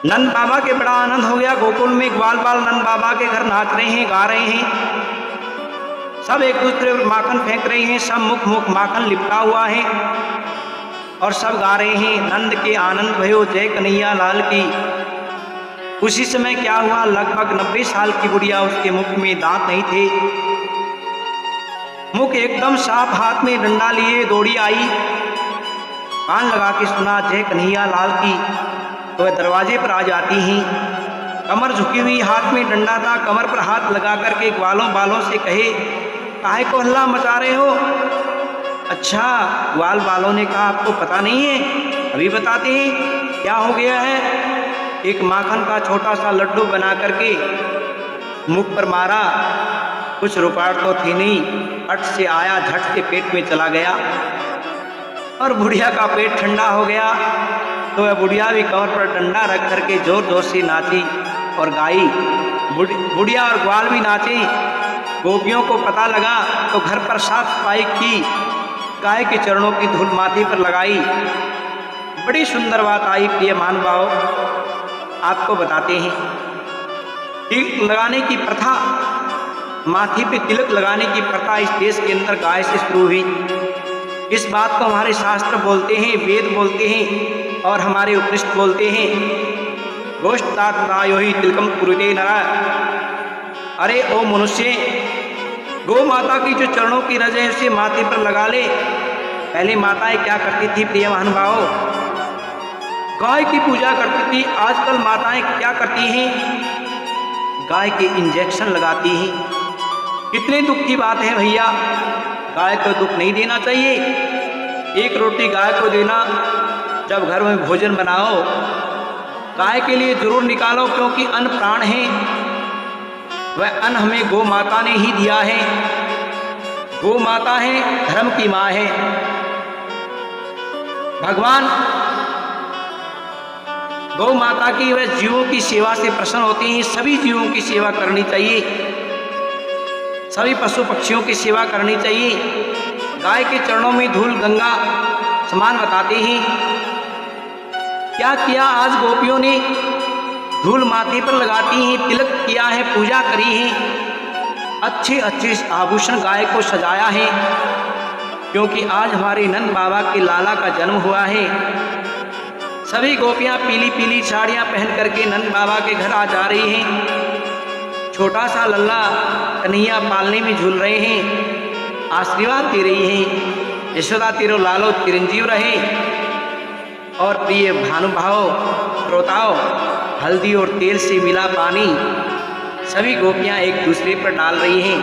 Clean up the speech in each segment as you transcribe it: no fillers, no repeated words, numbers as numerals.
नंद बाबा के बड़ा आनंद हो गया। गोकुल में ग्वाल बाल नंद बाबा के घर नाच रहे हैं, गा रहे हैं, सब एक दूसरे पर माखन फेंक रहे हैं, सब मुख मुख माखन लिपटा हुआ है और सब गा रहे हैं नंद के आनंद भयो जय कन्हैया लाल की। उसी समय क्या हुआ, लगभग 90 साल की बुढ़िया, उसके मुख में दांत नहीं थे, मुख एकदम साफ, हाथ में डंडा लिए दौड़ी आई, कान लगा के सुना जय कन्हैया लाल की, तो वह दरवाजे पर आ जाती हैं, कमर झुकी हुई, हाथ में डंडा था, कमर पर हाथ लगा करके ग्वालों बालों से कहे काहे को हल्ला मचा रहे हो। अच्छा, ग्वाल बालों ने कहा आपको पता नहीं है, अभी बताते हैं क्या हो गया है। एक माखन का छोटा सा लड्डू बना करके मुख पर मारा, कुछ रुकावट तो थी नहीं, अट से आया, झट से पेट में चला गया और बुढ़िया का पेट ठंडा हो गया। तो वह बुढ़िया भी कमर पर डंडा रख करके जोर जोर से नाची और गाई। बुढ़िया और ग्वाल भी नाचे। गोपियों को पता लगा तो घर पर साफ सफाई की, गाय के चरणों की धूल माथे पर लगाई। बड़ी सुंदर बात आई प्रिय महानुभाव, आपको बताते हैं। तिलक लगाने की प्रथा, माथे पे तिलक लगाने की प्रथा इस देश के अंदर गाय से शुरू हुई। इस बात को हमारे शास्त्र बोलते हैं, वेद बोलते हैं और हमारे उपनिषद बोलते हैं, गोष्ठायो ही तिलकम कुरुते नरा। अरे ओ मनुष्य, गौ माता की जो चरणों की रज है उसे माथे पर लगा ले। पहले माताएं क्या करती थी प्रिय महानुभाव, गाय की पूजा करती थी। आजकल माताएं क्या करती हैं, गाय के इंजेक्शन लगाती हैं। कितने दुख की बात है भैया, गाय को दुख नहीं देना चाहिए। एक रोटी गाय को देना, जब घर में भोजन बनाओ गाय के लिए जरूर निकालो, क्योंकि अन्न प्राण है। वह अन्न हमें गौ माता ने ही दिया है। गौ माता है, धर्म की माँ है। भगवान गौ माता की, वह जीवों की सेवा से प्रसन्न होती हैं। सभी जीवों की सेवा करनी चाहिए, सभी पशु पक्षियों की सेवा करनी चाहिए। गाय के चरणों में धूल गंगा समान बताते हैं। क्या किया आज गोपियों ने, धूल माथे पर लगाती हैं, तिलक किया है, पूजा करी है, अच्छे अच्छे आभूषण गाय को सजाया है, क्योंकि आज हमारे नंद बाबा के लाला का जन्म हुआ है। सभी गोपियां पीली पीली साड़ियां पहन करके नंद बाबा के घर आ जा रही हैं। छोटा सा लल्ला कन्हैया पालने में झूल रहे हैं, आशीर्वाद दे रही हैं, यशोदा तेरो लालो चिरंजीव रहे। और प्रिय भानुभाव श्रोताओ, हल्दी और तेल से मिला पानी सभी गोपियां एक दूसरे पर डाल रही हैं,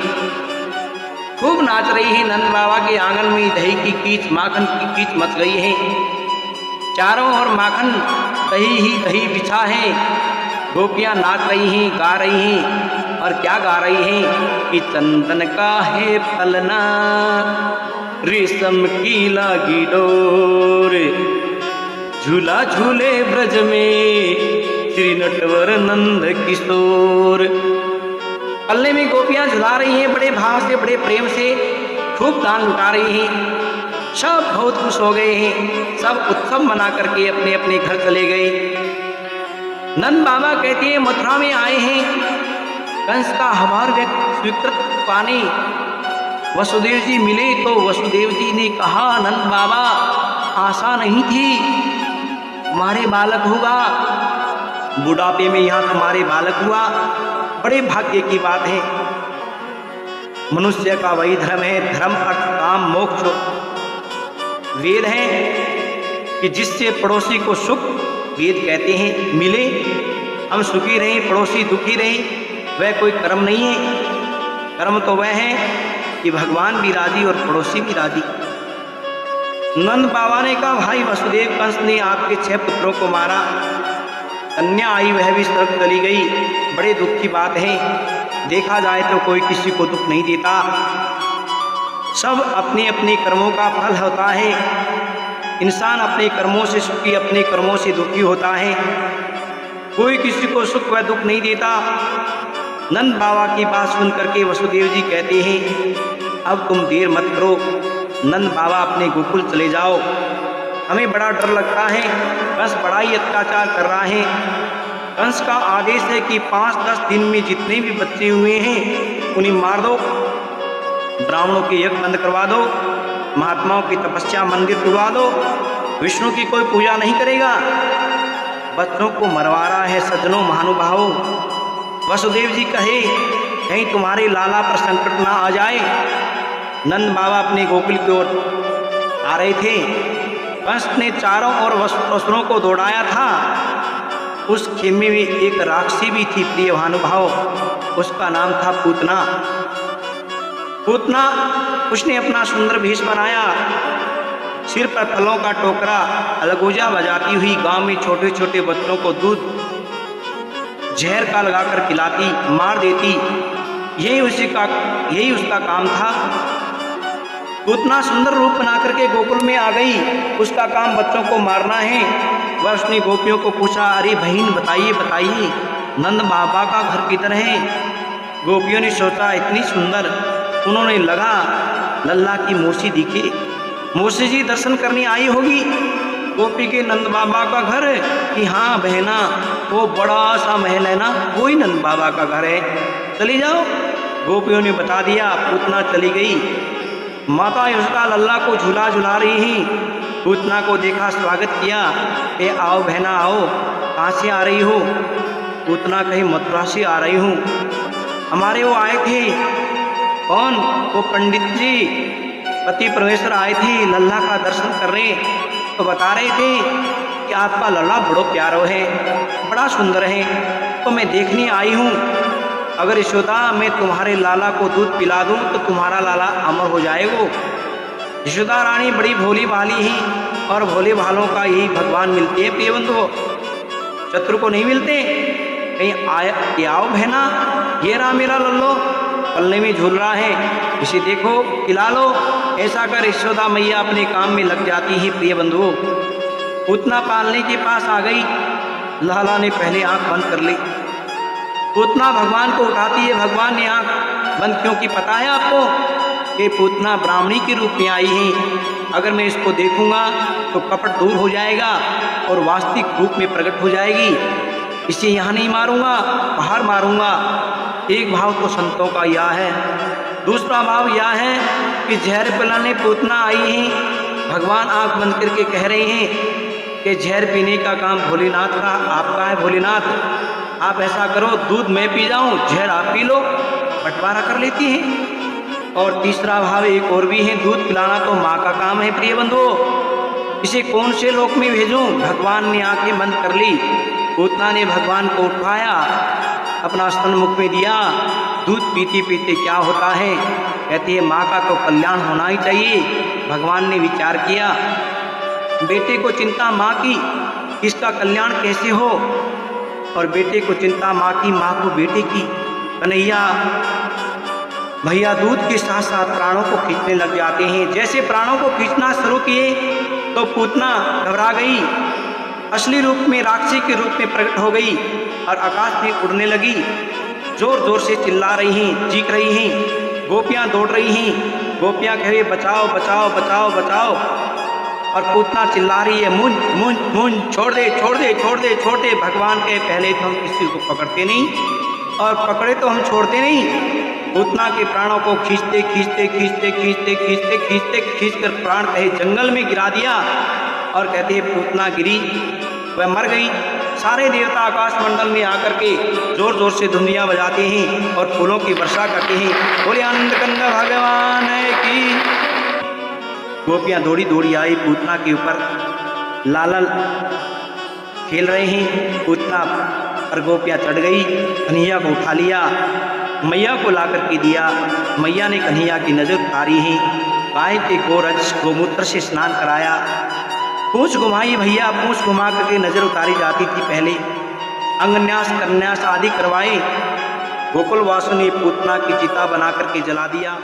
खूब नाच रही हैं। नंद बाबा के आंगन में दही की कीच, माखन की कीच मच गई है। चारों ओर माखन दही ही दही बिछा है। गोपियां नाच रही हैं, गा रही हैं, और क्या गा रही हैं कि चंदन का है पलना, रेशम की लागी डोर, झूला झूले ब्रज में श्री नटवर नंद किशोर। पल्ले में गोपियां झुला रही हैं, बड़े भाव से, बड़े प्रेम से, खूब दान लुटा रही हैं। सब बहुत खुश हो गए हैं, सब उत्सव मना करके अपने अपने घर चले गए। नंद बाबा कहते हैं मथुरा में आए हैं कंस का हमार व्यक्त स्वीकृत पाने। वसुदेव जी मिले तो वसुदेव जी ने कहा नंद बाबा आशा नहीं थी तुम्हारे बालक होगा, बुढ़ापे में यहाँ तुम्हारे बालक हुआ, बड़े भाग्य की बात है। मनुष्य का वही धर्म है, धर्म अर्थ काम मोक्ष वेद है कि जिससे पड़ोसी को सुख, वेद कहते हैं, मिले, हम सुखी रहें, पड़ोसी दुखी रहे, वह कोई कर्म नहीं है। कर्म तो वह है कि भगवान भी राजी और पड़ोसी भी राजी। नंद बाबा ने कहा भाई वसुदेव, कंस ने आपके 6 पुत्रों को मारा, कन्या आई वह भी स्वर्ग चली गई, बड़े दुख की बात है। देखा जाए तो कोई किसी को दुख नहीं देता, सब अपने अपने कर्मों का फल होता है। इंसान अपने कर्मों से सुखी, अपने कर्मों से दुखी होता है, कोई किसी को सुख व दुख नहीं देता। नंद बाबा की बात सुन करके वसुदेव जी कहते हैं अब तुम देर मत करो, नंद बाबा अपने गोकुल चले जाओ, हमें बड़ा डर लगता है, बस बड़ा ही अत्याचार कर रहा है, कंस का आदेश है कि 5-10 दिन में जितने भी बच्चे हुए हैं उन्हें मार दो, ब्राह्मणों के यज्ञ बंद करवा दो, महात्माओं की तपस्या मंदिर तुड़वा दो, विष्णु की कोई पूजा नहीं करेगा। बच्चों को मरवा रहा है सज्जनों महानुभावों। वसुदेव जी कहे कहीं तुम्हारे लाला पर संकट ना आ जाए। नंद बाबा अपने गोकुल की ओर आ रहे थे। कंस ने चारों ओर असुरों को दौड़ाया था। उस खेमे में एक राक्षसी भी थी प्रिय भानुभाव, उसका नाम था पूतना। पूतना उसने अपना सुंदर भेष बनाया, सिर पर फलों का टोकरा, अलगोजा बजाती हुई गांव में छोटे छोटे बच्चों को दूध जहर का लगाकर पिलाती, मार देती। यही उसका काम था। पूतना सुंदर रूप बना करके गोकुल में आ गई। उसका काम बच्चों को मारना है। वह उसने गोपियों को पूछा, अरे बहन बताइए बताइए नंद बाबा का घर किधर है। गोपियों ने सोचा इतनी सुंदर, उन्होंने लगा लल्ला की मौसी दिखे, मौसी जी दर्शन करने आई होगी। गोपी के नंद बाबा का घर है कि हाँ बहना, वो बड़ा सा महल है ना, वही नंद बाबा का घर है, चली जाओ। गोपियों ने बता दिया। पूतना चली गई। माता यशोदा लल्ला को झूला झुला रही ही। पूतना को देखा, स्वागत किया, ए आओ बहना आओ, कहाँ से आ रही हो। पूतना कहीं मथुरा से आ रही हूँ। हमारे वो आए थे, कौन, वो पंडित जी पति परमेश्वर आए थे लल्ला का दर्शन करने, तो बता रहे थे कि आपका लल्ला बड़ो प्यारो है, बड़ा सुंदर है, तो मैं देखने आई हूँ। अगर यशोदा मैं तुम्हारे लाला को दूध पिला दूँ तो तुम्हारा लाला अमर हो जाएगा। यशोदा रानी बड़ी भोली भाली ही, और भोले भालों का यही भगवान मिलते हैं प्रिय बंधुओं, शत्रु को नहीं मिलते। कहीं आओ बहना, ये रहा मेरा लल्लो, पल्ले में झूल रहा है, इसे देखो खिला लो। ऐसा कर यशोदा मैया अपने काम में लग जाती है प्रिय बंधुओं। पूतना पालने के पास आ गई। लाला ने पहले आंख बंद कर ली। पूतना भगवान को उठाती है। भगवान ने आंख बंद क्यों की पता है आपको? कि पूतना ब्राह्मणी के रूप में आई है, अगर मैं इसको देखूंगा तो कपट दूर हो जाएगा और वास्तविक रूप में प्रकट हो जाएगी। इसे यहाँ नहीं मारूंगा, बाहर मारूंगा। एक भाव तो संतों का यह है, दूसरा भाव यह है कि जहर पिलाने पूतना आई है। भगवान आंख बंद करके कह रहे हैं कि जहर पीने का काम भोलेनाथ का, आपका है भोलेनाथ, आप ऐसा करो दूध मैं पी जाऊं, जहर आप पी लो, बंटवारा कर लेती हैं। और तीसरा भाव एक और भी है, दूध पिलाना तो माँ का काम है प्रिय बंधुओं, इसे कौन से लोक में भेजूं। भगवान ने आंखें बंद कर ली। पूतना ने भगवान को उठाया, अपना स्तन मुख में दिया। दूध पीते पीते क्या होता है, कहती है माँ का तो कल्याण होना ही चाहिए। भगवान ने विचार किया, बेटे को चिंता माँ की, इसका कल्याण कैसे हो, और बेटे को चिंता माँ की, माँ को बेटे की। कन्हैया भैया दूध के साथ साथ प्राणों को खींचने लग जाते हैं। जैसे प्राणों को खींचना शुरू किए तो पूतना घबरा गई, असली रूप में राक्षसी के रूप में प्रकट हो गई और आकाश में उड़ने लगी। जोर जोर से चिल्ला रही हैं, चीख रही हैं। गोपियाँ दौड़ रही हैं। गोपियाँ कह रही बचाओ बचाओ बचाओ बचाओ, और पूतना चिल्ला रही है मुंज मुंज मुंज, छोड़ दे छोड़ दे छोड़ दे छोड़ दे। भगवान के पहले तो हम किसी को पकड़ते नहीं, और पकड़े तो हम छोड़ते नहीं। पूतना के प्राणों को खींचते खींचते खींचते खींचते खींचते खींचते खींचकर प्राण कहे जंगल में गिरा दिया। और कहते हैं पूतना गिरी, वह मर गई। सारे देवता आकाश मंडल में आकर के जोर जोर से धुंधियाँ बजाते हैं और फूलों की वर्षा करते हैं। बोले आनंद कंद भगवान की। गोपियाँ दौड़ी दौड़ी आई पूतना के ऊपर, लालल खेल रहे हैं। पूतना पर गोपियाँ चढ़ गई, कन्हैया को उठा लिया, मैया को ला करके दिया। मैया ने कन्हैया की नज़र उतारी है, गाय के गोरज गोमूत्र से स्नान कराया, पूंछ घुमाई भैया, पूंछ घुमा करके नज़र उतारी जाती थी पहले, अंगन्यास कन्यास आदि करवाए। गोकुल वासु ने पूतना की चिता बना करके जला दिया।